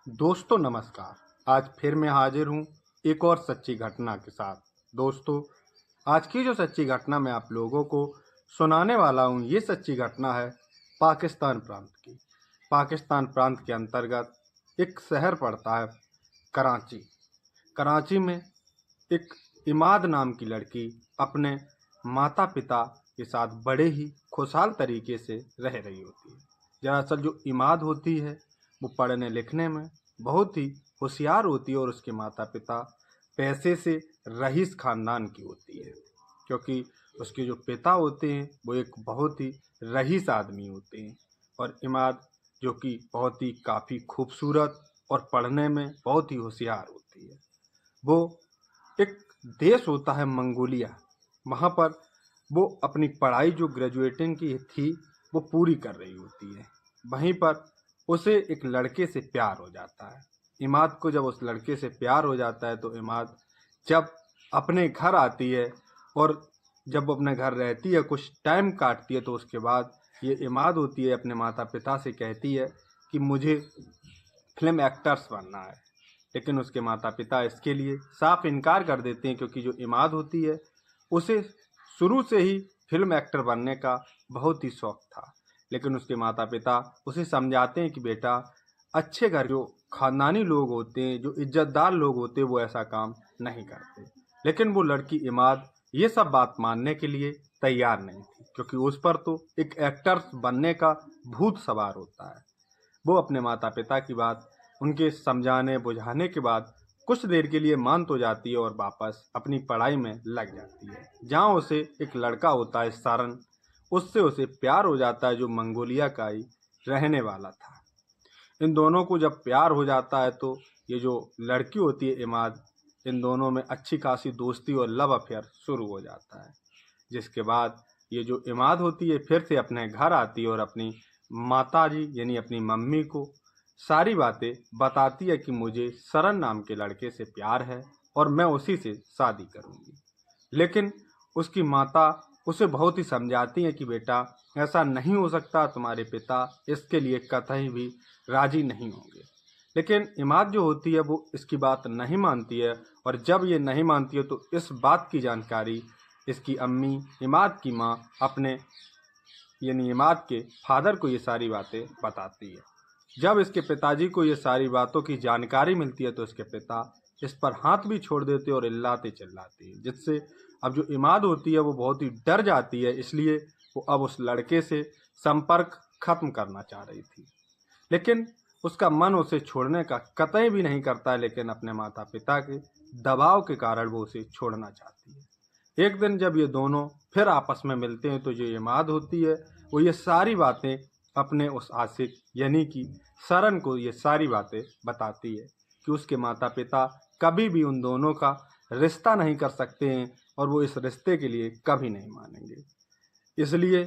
दोस्तों नमस्कार। आज फिर मैं हाजिर हूँ एक और सच्ची घटना के साथ। दोस्तों, आज की जो सच्ची घटना मैं आप लोगों को सुनाने वाला हूँ, ये सच्ची घटना है पाकिस्तान प्रांत की। पाकिस्तान प्रांत के अंतर्गत एक शहर पड़ता है कराची। कराची में एक इमाद नाम की लड़की अपने माता पिता के साथ बड़े ही खुशहाल तरीके से रह रही होती है। दरअसल जो इमाद होती है वो पढ़ने लिखने में बहुत ही होशियार होती है और उसके माता पिता पैसे से रईस खानदान की होती है, क्योंकि उसके जो पिता होते हैं वो एक बहुत ही रईस आदमी होते हैं। और इमाद जो कि बहुत ही काफ़ी खूबसूरत और पढ़ने में बहुत ही होशियार होती है। वो एक देश होता है मंगोलिया, वहाँ पर वो अपनी पढ़ाई जो ग्रेजुएटिंग की थी वो पूरी कर रही होती है। वहीं पर उसे एक लड़के से प्यार हो जाता है। इमाद को जब उस लड़के से प्यार हो जाता है तो इमाद जब अपने घर आती है और जब वो अपने घर रहती है, कुछ टाइम काटती है, तो उसके बाद ये इमाद होती है अपने माता पिता से कहती है कि मुझे फिल्म एक्टर्स बनना है। लेकिन उसके माता पिता इसके लिए साफ इनकार कर देते हैं, क्योंकि जो इमाद होती है उसे शुरू से ही फिल्म एक्टर बनने का बहुत ही शौक था। लेकिन उसके माता पिता उसे समझाते हैं कि बेटा, अच्छे घर जो खानदानी लोग होते हैं, जो इज्जतदार लोग होते हैं, वो ऐसा काम नहीं करते। लेकिन वो लड़की इमाद ये सब बात मानने के लिए तैयार नहीं थी, क्योंकि उस पर तो एक एक्टर बनने का भूत सवार होता है। वो अपने माता पिता की बात उनके समझाने बुझाने के बाद कुछ देर के लिए मान तो जाती है और वापस अपनी पढ़ाई में लग जाती है, जहाँ उसे एक लड़का होता है सरन। उससे उसे प्यार हो जाता है, जो मंगोलिया का ही रहने वाला था। इन दोनों को जब प्यार हो जाता है तो ये जो लड़की होती है इमाद, इन दोनों में अच्छी खासी दोस्ती और लव अफेयर शुरू हो जाता है। जिसके बाद ये जो इमाद होती है फिर से अपने घर आती है और अपनी माताजी यानी अपनी मम्मी को सारी बातें बताती है कि मुझे सरन नाम के लड़के से प्यार है और मैं उसी से शादी करूंगी। लेकिन उसकी माता उसे बहुत ही समझाती है कि बेटा, ऐसा नहीं हो सकता, तुम्हारे पिता इसके लिए कतई भी राजी नहीं होंगे। लेकिन इमाद जो होती है वो इसकी बात नहीं मानती है, और जब ये नहीं मानती है तो इस बात की जानकारी इसकी अम्मी, इमाद की माँ, अपने यानी इमाद के फादर को ये सारी बातें बताती है। जब इसके पिताजी को ये सारी बातों की जानकारी मिलती है तो इसके पिता इस पर हाथ भी छोड़ देते और इल्लाते चिल्लाते हैं, जिससे अब जो इमाद होती है वो बहुत ही डर जाती है। इसलिए वो अब उस लड़के से संपर्क खत्म करना चाह रही थी, लेकिन उसका मन उसे छोड़ने का कतई भी नहीं करता है। लेकिन अपने माता पिता के दबाव के कारण वो उसे छोड़ना चाहती है। एक दिन जब ये दोनों फिर आपस में मिलते हैं तो जो इमाद होती है वो ये सारी बातें अपने उस आशिक यानी कि सरन को ये सारी बातें बताती है कि उसके माता पिता कभी भी उन दोनों का रिश्ता नहीं कर सकते हैं और वो इस रिश्ते के लिए कभी नहीं मानेंगे। इसलिए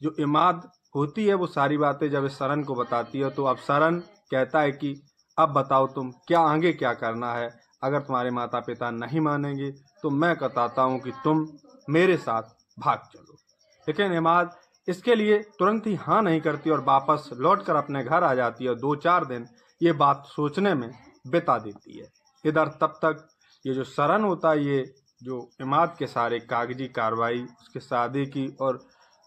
जो इमाद होती है वो सारी बातें जब इस सरन को बताती है तो अब सरन कहता है कि अब बताओ तुम क्या आगे क्या करना है। अगर तुम्हारे माता पिता नहीं मानेंगे तो मैं बताता हूँ कि तुम मेरे साथ भाग चलो। लेकिन इमाद इसके लिए तुरंत ही हाँ नहीं करती और वापस लौटकर अपने घर आ जाती है। 2-4 दिन ये बात सोचने में बिता देती है। इधर तब तक ये जो सरन होता है, ये जो इमाद के सारे कागजी कार्रवाई, उसके शादी की और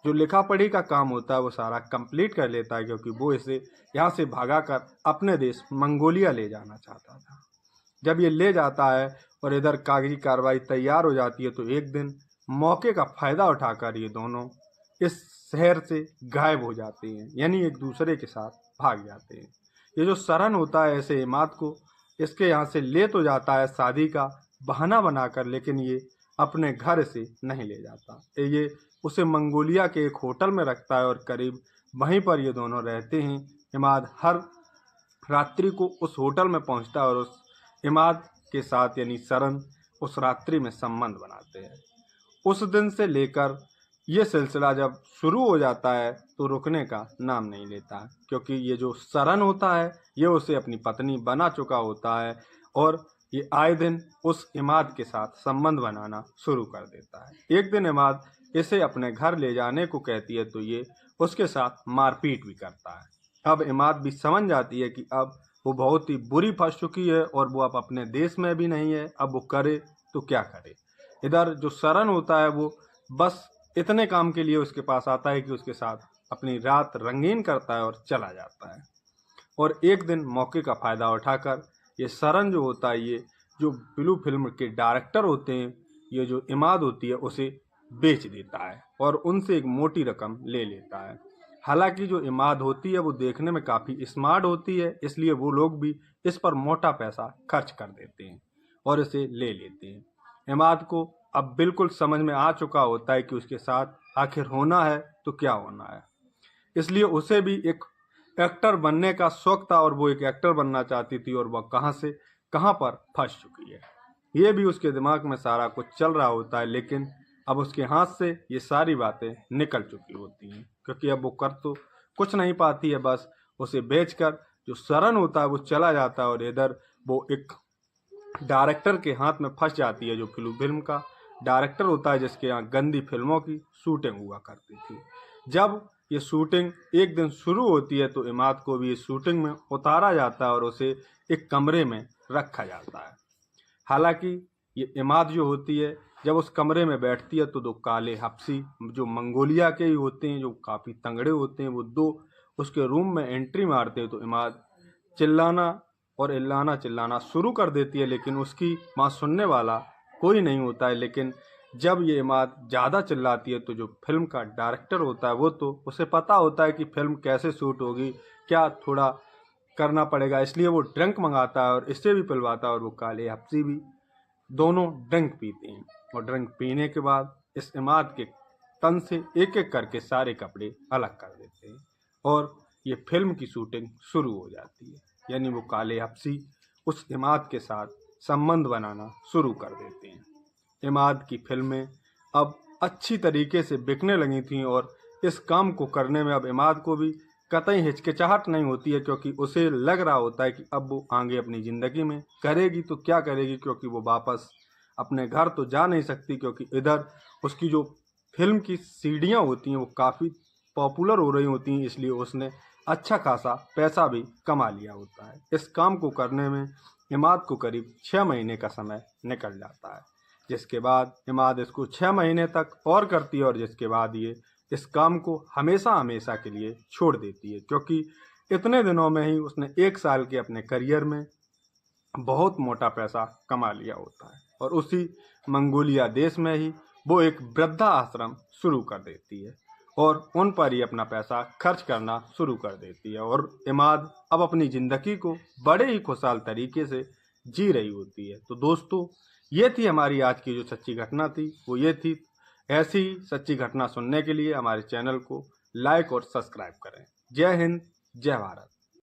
जो लिखा पढ़ी का काम होता है वो सारा कंप्लीट कर लेता है, क्योंकि वो इसे यहाँ से भगाकर अपने देश मंगोलिया ले जाना चाहता था। जब ये ले जाता है और इधर कागजी कार्रवाई तैयार हो जाती है तो एक दिन मौके का फायदा उठाकर ये दोनों इस शहर से गायब हो जाते हैं, यानी एक दूसरे के साथ भाग जाते हैं। ये जो सरन होता है ऐसे इमाद को इसके यहाँ से ले तो जाता है शादी का बहाना बनाकर, लेकिन ये अपने घर से नहीं ले जाता। ये उसे मंगोलिया के एक होटल में रखता है और करीब वहीं पर ये दोनों रहते हैं। इमाद हर रात्रि को उस होटल में पहुंचता है और उस इमाद के साथ यानी सरन उस रात्रि में संबंध बनाते हैं। उस दिन से लेकर ये सिलसिला जब शुरू हो जाता है तो रुकने का नाम नहीं लेता, क्योंकि ये जो सरन होता है ये उसे अपनी पत्नी बना चुका होता है और ये आए दिन उस इमाद के साथ संबंध बनाना शुरू कर देता है। एक दिन इमाद इसे अपने घर ले जाने को कहती है तो ये उसके साथ मारपीट भी करता है। अब इमाद भी समझ जाती है कि अब वो बहुत ही बुरी फंस चुकी है और वो अब अपने देश में भी नहीं है। अब वो करे तो क्या करे। इधर जो सरन होता है वो बस इतने काम के लिए उसके पास आता है कि उसके साथ अपनी रात रंगीन करता है और चला जाता है। और एक दिन मौके का फ़ायदा उठाकर ये सरन जो होता है, ये जो ब्लू फिल्म के डायरेक्टर होते हैं, ये जो इमाद होती है उसे बेच देता है और उनसे एक मोटी रकम ले लेता है। हालांकि जो इमाद होती है वो देखने में काफ़ी स्मार्ट होती है, इसलिए वो लोग भी इस पर मोटा पैसा खर्च कर देते हैं और इसे ले लेते हैं। इमाद को अब बिल्कुल समझ में आ चुका होता है कि उसके साथ आखिर होना है तो क्या होना है, इसलिए उसे भी एक एक्टर बनने का शौक था और वो एक एक्टर बनना चाहती थी और वह कहाँ से कहाँ पर फंस चुकी है। ये भी उसके दिमाग में सारा कुछ चल रहा होता है, लेकिन अब उसके हाथ से ये सारी बातें निकल चुकी होती हैं, क्योंकि अब वो कर तो कुछ नहीं पाती है। बस उसे बेचकर जो सरन होता है वो चला जाता है और इधर वो एक डायरेक्टर के हाथ में फंस जाती है, जो फिल्म का डायरेक्टर होता है, जिसके यहाँ गंदी फिल्मों की शूटिंग हुआ करती थी। जब ये शूटिंग एक दिन शुरू होती है तो इमाद को भी इस शूटिंग में उतारा जाता है और उसे एक कमरे में रखा जाता है। हालांकि ये इमाद जो होती है, जब उस कमरे में बैठती है तो दो काले हफ्सी जो मंगोलिया के ही होते हैं, जो काफ़ी तंगड़े होते हैं, वो दो उसके रूम में एंट्री मारते हैं तो इमाद चिल्लाना और चिल्लाना शुरू कर देती है, लेकिन उसकी माँ सुनने वाला कोई नहीं होता है। लेकिन जब ये इमाद ज़्यादा चिल्लाती है तो जो फिल्म का डायरेक्टर होता है वो तो उसे पता होता है कि फिल्म कैसे शूट होगी, क्या थोड़ा करना पड़ेगा, इसलिए वो ड्रिंक मंगाता है और इससे भी पिलवाता है और वो काले हफ्सी भी दोनों ड्रिंक पीते हैं। और ड्रिंक पीने के बाद इस इमाद के तन से एक एक करके सारे कपड़े अलग कर देते हैं और ये फिल्म की शूटिंग शुरू हो जाती है। यानी वो काले हफ्सी उस इमाद के साथ संबंध बनाना शुरू कर देते हैं। इमाद की फिल्में अब अच्छी तरीके से बिकने लगी थीं और इस काम को करने में अब इमाद को भी कतई हिचकिचाहट नहीं होती है, क्योंकि उसे लग रहा होता है कि अब वो आगे अपनी ज़िंदगी में करेगी तो क्या करेगी, क्योंकि वो वापस अपने घर तो जा नहीं सकती, क्योंकि इधर उसकी जो फिल्म की सीढ़ियाँ होती हैं वो काफ़ी पॉपुलर हो रही होती हैं, इसलिए उसने अच्छा खासा पैसा भी कमा लिया होता है। इस काम को करने में इमाद को करीब 6 महीने का समय निकल जाता है, जिसके बाद इमाद इसको 6 महीने तक और करती है और जिसके बाद ये इस काम को हमेशा हमेशा के लिए छोड़ देती है, क्योंकि इतने दिनों में ही उसने 1 साल के अपने करियर में बहुत मोटा पैसा कमा लिया होता है और उसी मंगोलिया देश में ही वो एक वृद्धा आश्रम शुरू कर देती है और उन पर ही अपना पैसा खर्च करना शुरू कर देती है। और इमाद अब अपनी ज़िंदगी को बड़े ही खुशहाल तरीके से जी रही होती है। तो दोस्तों, ये थी हमारी आज की जो सच्ची घटना थी, वो ये थी। ऐसी ही सच्ची घटना सुनने के लिए हमारे चैनल को लाइक और सब्सक्राइब करें। जय हिंद, जय भारत।